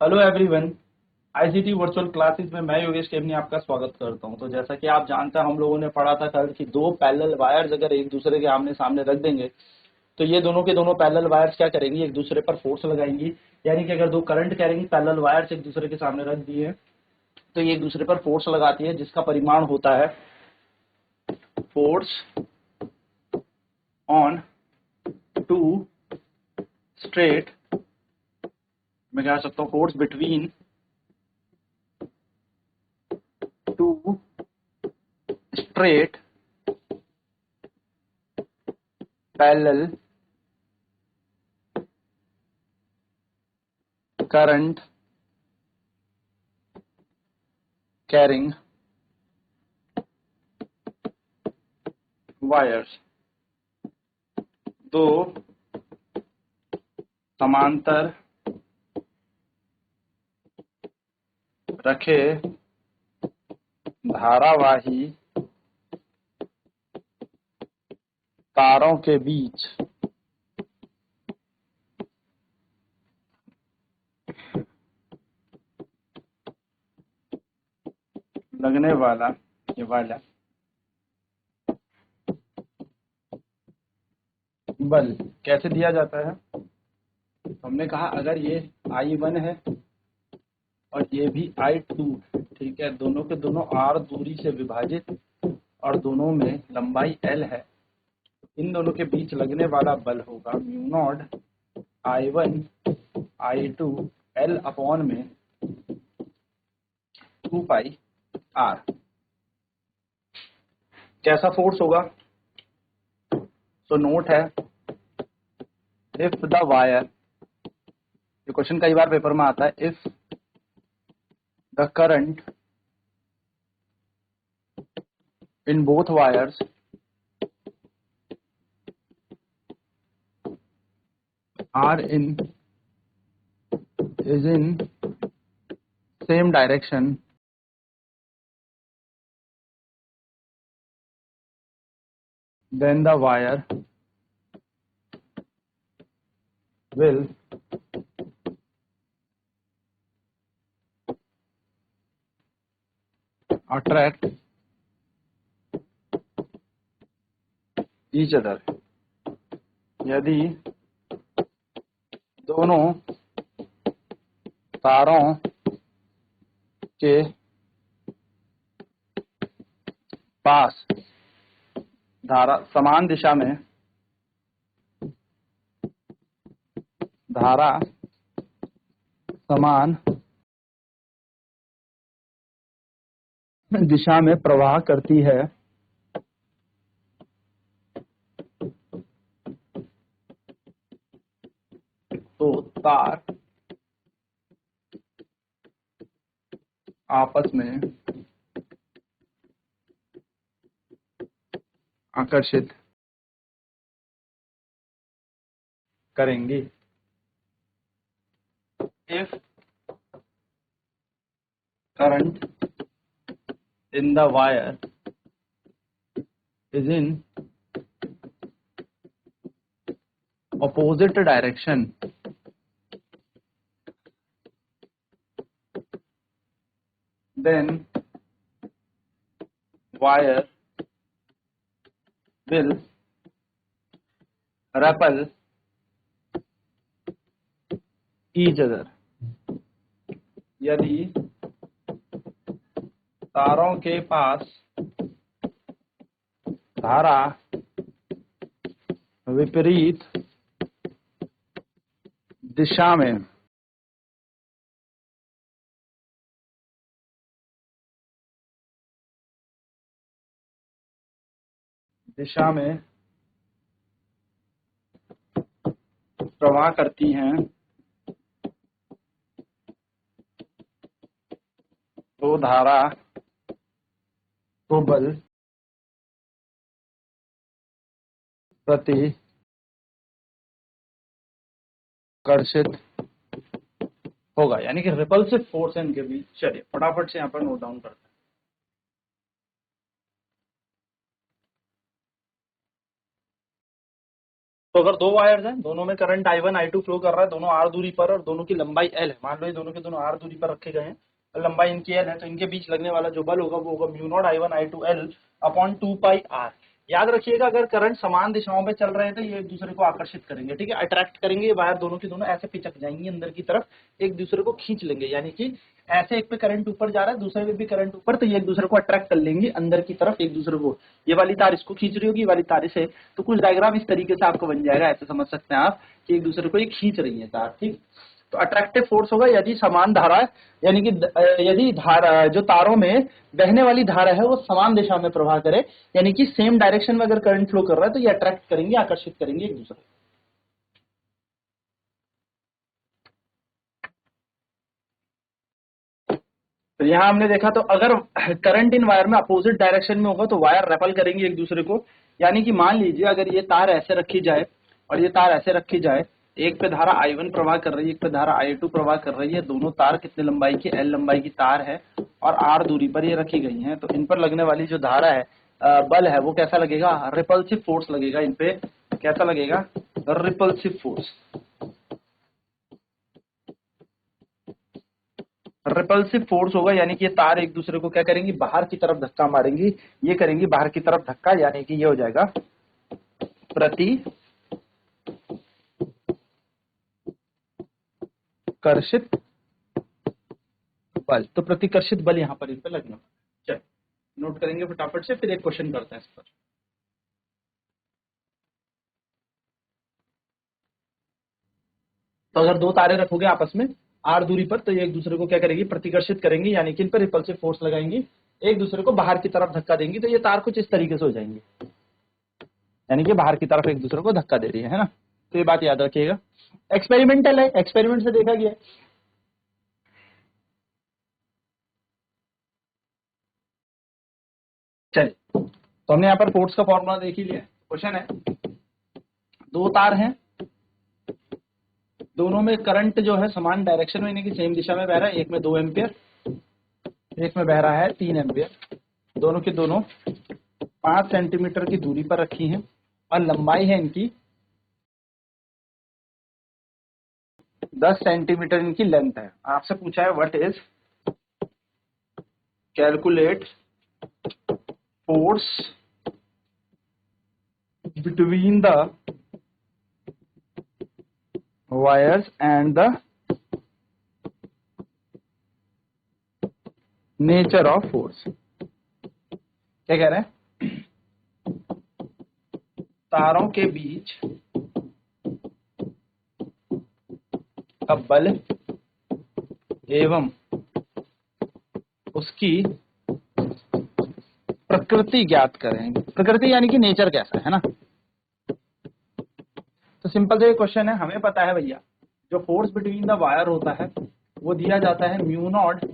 Hello everyone. ICT virtual classes में मैं योगेश केवनी आपका स्वागत करता हूं। तो जैसा कि आप जानते हैं, हम लोगों ने पढ़ा था कल कि दो पैरेलल वायर्स अगर एक दूसरे के आमने सामने रख देंगे तो ये दोनों के दोनों पैरेलल वायर्स क्या करेंगी, एक दूसरे पर फोर्स लगाएंगी। यानी कि अगर दो करंट कैरिंग पैरेलल वायर्स एक दूसरे के सामने रख दिए तो ये एक दूसरे पर फोर्स लगाती है, जिसका परिमाण होता है फोर्स ऑन टू स्ट्रेट, मैं कह सकता हूँ force between two straight parallel current carrying wires. दो समांतर रखे धारावाही तारों के बीच लगने वाला ये वाला बल कैसे दिया जाता है। हमने कहा अगर ये I1 है और ये भी I2, ठीक है, दोनों के दोनों R दूरी से विभाजित और दोनों में लंबाई L है, इन दोनों के बीच लगने वाला बल होगा mu naught I1 I2 L upon में 2 पाई R। कैसा फोर्स होगा? तो नोट है, इफ द वायर, ये क्वेश्चन कई बार पेपर में आता है, if the current in both wires are in is in same direction, then the wire will attract each other। यदि दोनों तारों के पास धारा समान दिशा में धारा समान दिशा में प्रवाह करती है तो तार आपस में आकर्षित करेंगे। If current in the wire is in opposite direction, then wire will repel each other। यदि तारों के पास धारा विपरीत दिशा में प्रवाह करती हैं तो धारा को बल प्रति कर्षित होगा, यानी कि रिपल्सिव फोर्स है इनके बीच। चलिए फटाफट से यहाँ पर नोट डाउन करते हैं। तो अगर दो वायर्स हैं, दोनों में करंट I1 I2 फ्लो कर रहा है, दोनों r दूरी पर, और दोनों की लंबाई l है, मान लो ये दोनों के दोनों r दूरी पर रखे गए हैं और लंबाई इनकी l है, तो इनके बीच लगने वाला जो बल होगा वो होगा mu naught I1 I2 L upon 2 पाई r। याद रखिएगा, अगर करंट समान दिशाओं में चल रहे हैं तो ये एक दूसरे को आकर्षित करेंगे, ठीक है, अट्रैक्ट करेंगे, ये वायर दोनों की दोनों ऐसे पिचक जाएंगी अंदर की तरफ, एक दूसरे को खींच लेंगे, यानी कि ऐसे एक पे करंट ऊपर जा रहा है, दूसरे पे भी करंट ऊपर, तो ये एक दूसरे को अट्रैक्ट कर लेंगे अंदर की तरफ एक दूसरे को, ये वाली तार इसको खींच रही होगी, ये वाली तार इसे, तो कुछ डायग्राम इस तरीके से आपको बन जाएगा, ऐसे समझ सकते हैं आप कि एक दूसरे को ये खींच रही है तार, ठीक। तो अट्रैक्टिव फोर्स होगा यदि समान धारा, यानी कि यदि धारा जो तारों में बहने वाली धारा है वो समान दिशा में प्रवाह करे, यानी कि सेम डायरेक्शन में अगर करंट फ्लो कर रहा है तो ये अट्रैक्ट करेंगे, आकर्षित करेंगे एक दूसरे को। तो यहाँ हमने देखा, तो अगर करंट इन वायर में अपोजिट डायरेक्शन में होगा तो वायर रेपल करेंगे एक दूसरे को, यानी कि मान लीजिए अगर ये तार ऐसे रखी जाए और ये तार ऐसे रखी जाए, एक पे धारा I1 प्रवाह कर रही है, एक पे धारा I2 प्रवाह कर रही है, दोनों तार कितने लंबाई की, L लंबाई की तार है और R दूरी पर ये रखी गई हैं, तो इन पर लगने वाली जो धारा है, बल है, वो कैसा लगेगा, रिपल्सिव फोर्स लगेगा इन पे, कैसा लगेगा, रिपल्सिव फोर्स। रिपल्सिव फोर्स होगा, यानी कि ये तार एक दूसरे को क्या करेंगी, बाहर की तरफ धक्का मारेंगी, ये करेंगी बाहर की तरफ धक्का, यानी कि ये हो जाएगा प्रतिकर्षित बल। तो प्रतिकर्षित बल यहाँ पर इन पे लगना, चलिए नोट करेंगे फटाफट से, फिर एक क्वेश्चन करते हैं इस पर। तो अगर दो तारे रखोगे आपस में r दूरी पर, तो ये एक दूसरे को क्या करेगी, प्रतिकर्षित करेंगी, यानी कि इन पर रिपल्सिव फोर्स लगाएंगी, एक दूसरे को बाहर की तरफ धक्का देंगी, तो ये तार कुछ इस तरीके से हो जाएंगे, यानी कि बाहर की तरफ एक दूसरे को धक्का दे रही है ना। तो ये बात याद रखिएगा, एक्सपेरिमेंटल है, एक्सपेरिमेंट से देखा गया। चलिए, तो हमने यहाँ पर फोर्स का फॉर्मूला देख ही लिया। क्वेश्चन है, दो तार हैं, दोनों में करंट जो है समान डायरेक्शन में, यानी कि सेम दिशा में बह रहा है, एक में 2 एम्पियर, एक में बह रहा है 3 एम्पियर, दोनों की दोनों 5 सेंटीमीटर की दूरी पर रखी हैं और लंबाई है इनकी 10 सेंटीमीटर, इनकी लेंथ है। आपसे पूछा है what is calculate force between the wires and the nature of force। क्या कह रहे हैं, तारों के बीच का बल एवं उसकी प्रकृति ज्ञात करें। प्रकृति यानी कि नेचर कैसा है ना। तो सिंपल से क्वेश्चन है, हमें पता है भैया जो फोर्स बिटवीन द वायर होता है वो दिया जाता है mu naught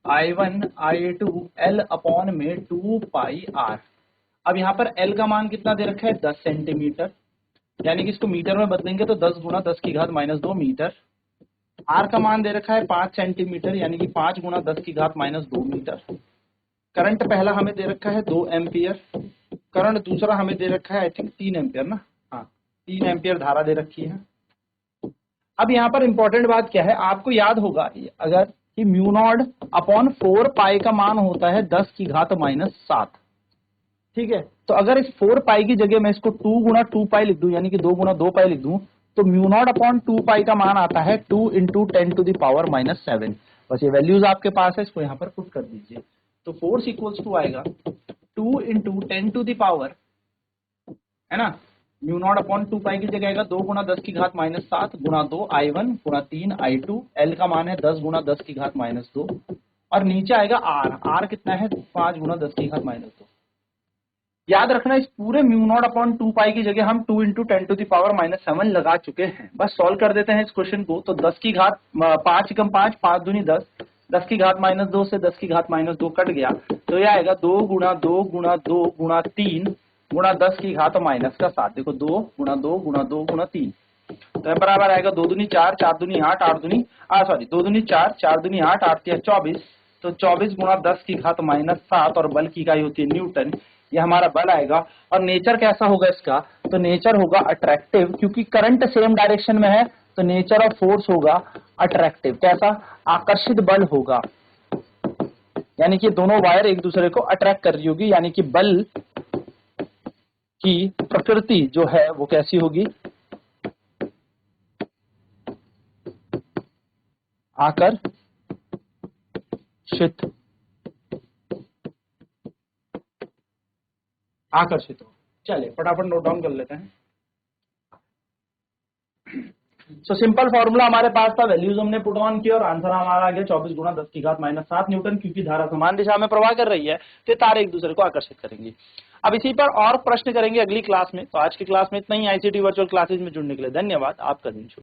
I1 I2 L upon में 2 पाई R। अब यहाँ पर L का मान कितना दे रखा है, 10 सेंटीमीटर, यानी कि इसको मीटर में बदलेंगे तो 10 गुणा 10 की घात माइनस 2 मीटर। R का मान दे रखा है 5 सेंटीमीटर, यानी कि 5 गुणा 10 की घात माइनस 2 मीटर। करंट पहला हमें दे रखा है 2 एम्पियर, करंट दूसरा हमें दे रखा है आई थिंक 3 एम्पियर ना, हाँ 3 एम्पियर धारा दे रखी है। अब यहाँ पर इंपॉर्टेंट बात क्या है, आपको याद होगा अगर कि म्यू नॉट अपॉन 4 पाई का मान होता है 10 की घात माइनस 7, ठीक है। तो अगर इस 4 पाई की जगह मैं इसको 2 गुणा 2 पाई लिख दूं, यानी कि 2 गुणा 2 पाई लिख दूं, तो म्यू नॉट अपॉन 2 पाई का मान आता है 2 into 10 to the power minus 7। बस ये वैल्यूज आपके पास है, इसको यहाँ पर पुट कर दीजिए। तो फोर्स इक्वल्स टू आएगा 2 इंटू 10 टू द पावर, है ना, म्यू नॉट अपॉन 2 पाई की जगह आएगा 2 गुणा 10 की घात माइनस 7 गुणा 2 I1 गुणा 3 I2, L का मान है 10 गुणा 10 की घात माइनस 2, और नीचे आएगा R कितना है 5 गुणा 10 की घात माइनस 2। याद रखना, इस पूरे म्यू नॉट अपॉन 2 पाई की जगह हम 2 into 10 to the power minus 7 लगा चुके हैं। बस सॉल्व कर देते हैं इस क्वेश्चन को। तो 10 की घात 5 कम 5 5 दूनी 10, 10 की घात माइनस 2 से 10 की घात माइनस 2 कट गया, तो ये आएगा 2 गुणा 2 गुणा 2 गुणा 3 गुणा 10 की घात माइनस का 7। देखो 2 गुणा 2 गुणा 2 गुणा 3, तो बराबर आएगा 2 दूनी 4 4 दूनी 8 8 दूनी 2 दूनी 4 4 दूनी 8 8 24, तो 24 गुणा 10 की घात माइनस 7, और बल की इकाई होती है न्यूटन, ये हमारा बल आएगा। और नेचर कैसा होगा इसका, तो नेचर होगा अट्रैक्टिव, क्योंकि करंट सेम डायरेक्शन में है तो नेचर ऑफ फोर्स होगा अट्रैक्टिव। कैसा, आकर्षित बल होगा, यानी कि दोनों वायर एक दूसरे को अट्रैक्ट कर रही होगी, यानी कि बल की प्रकृति जो है वो कैसी होगी, आकर्षित हो। चलिए फटाफट नोट डाउन कर लेते हैं। सो सिंपल फॉर्मूला हमारे पास था, वैल्यूज हमने पुट ऑन की और आंसर हमारा आ गया 24 गुणा 10 की घात -7 न्यूटन, क्योंकि धारा समान दिशा में प्रवाह कर रही है तो तारे एक दूसरे को आकर्षित करेंगी। अब इसी पर और प्रश्न करेंगे अगली क्लास में। तो आज की क्लास में इतना ही। आईसीटी वर्चुअल क्लासेज में जुड़ने के लिए धन्यवाद। आपका दिन शुभ।